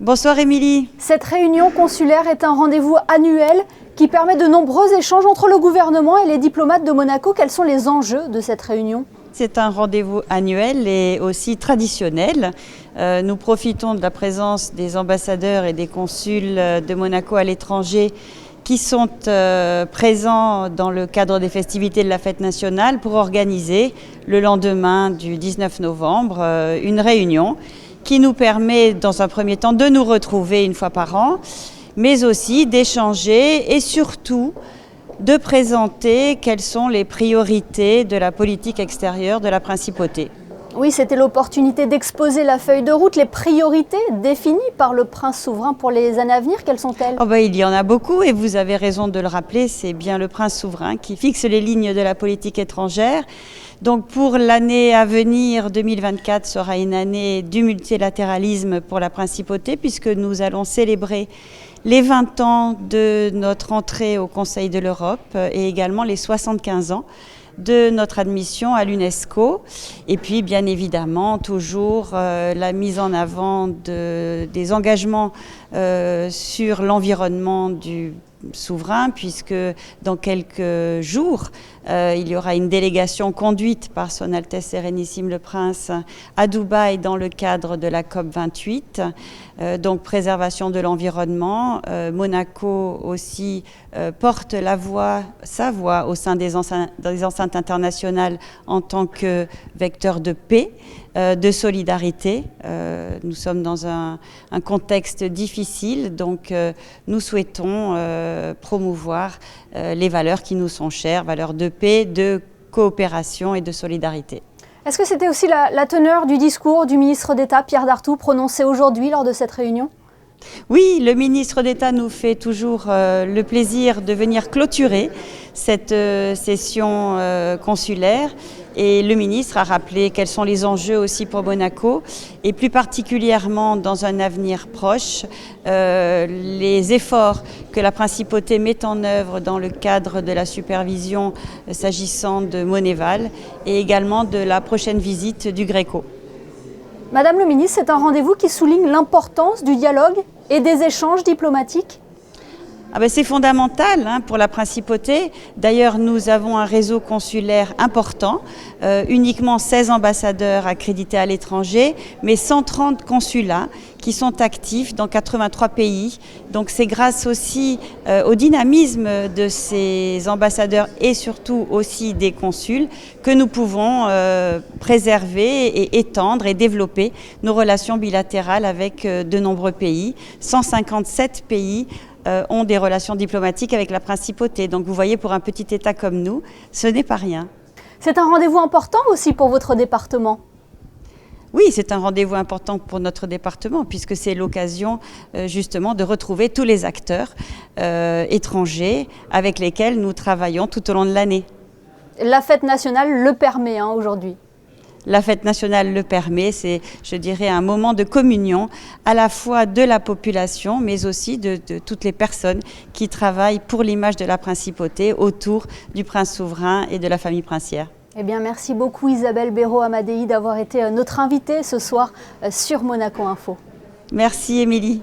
Bonsoir Émilie. Cette réunion consulaire est un rendez-vous annuel qui permet de nombreux échanges entre le gouvernement et les diplomates de Monaco. Quels sont les enjeux de cette réunion ? C'est un rendez-vous annuel et aussi traditionnel. Nous profitons de la présence des ambassadeurs et des consuls de Monaco à l'étranger qui sont présents dans le cadre des festivités de la fête nationale pour organiser le lendemain du 19 novembre une réunion qui nous permet dans un premier temps de nous retrouver une fois par an, mais aussi d'échanger et surtout de présenter quelles sont les priorités de la politique extérieure de la principauté. Oui, c'était l'opportunité d'exposer la feuille de route, les priorités définies par le prince souverain pour les années à venir. Quelles sont-elles ? Il y en a beaucoup et vous avez raison de le rappeler, c'est bien le prince souverain qui fixe les lignes de la politique étrangère. Donc pour l'année à venir, 2024 sera une année du multilatéralisme pour la principauté puisque nous allons célébrer les 20 ans de notre entrée au Conseil de l'Europe et également les 75 ans de notre admission à l'UNESCO. Et puis, bien évidemment, toujours la mise en avant des engagements sur l'environnement du souverain, puisque dans quelques jours, il y aura une délégation conduite par Son Altesse Sérénissime le Prince à Dubaï dans le cadre de la COP28. Donc préservation de l'environnement. Monaco aussi porte sa voix au sein des enceintes internationales en tant que vecteur de paix, de solidarité. Nous sommes dans un contexte difficile, donc nous souhaitons promouvoir les valeurs qui nous sont chères, valeurs de paix, de coopération et de solidarité. Est-ce que c'était aussi la teneur du discours du ministre d'État Pierre Dartout prononcé aujourd'hui lors de cette réunion ? Oui, le ministre d'État nous fait toujours le plaisir de venir clôturer cette session consulaire et le ministre a rappelé quels sont les enjeux aussi pour Monaco et plus particulièrement dans un avenir proche, les efforts que la principauté met en œuvre dans le cadre de la supervision s'agissant de Monéval et également de la prochaine visite du Gréco. Madame le ministre, c'est un rendez-vous qui souligne l'importance du dialogue et des échanges diplomatiques. C'est fondamental pour la principauté. D'ailleurs, nous avons un réseau consulaire important, uniquement 16 ambassadeurs accrédités à l'étranger, mais 130 consulats qui sont actifs dans 83 pays. Donc c'est grâce aussi au dynamisme de ces ambassadeurs et surtout aussi des consuls que nous pouvons préserver et étendre et développer nos relations bilatérales avec de nombreux pays. 157 pays ont des relations diplomatiques avec la principauté. Donc vous voyez, pour un petit État comme nous, ce n'est pas rien. C'est un rendez-vous important aussi pour votre département ? Oui, c'est un rendez-vous important pour notre département puisque c'est l'occasion justement de retrouver tous les acteurs étrangers avec lesquels nous travaillons tout au long de l'année. La fête nationale le permet aujourd'hui. La fête nationale le permet, c'est, je dirais, un moment de communion à la fois de la population, mais aussi de toutes les personnes qui travaillent pour l'image de la principauté autour du prince souverain et de la famille princière. Eh bien, merci beaucoup Isabelle Béraud-Amadei d'avoir été notre invitée ce soir sur Monaco Info. Merci Émilie.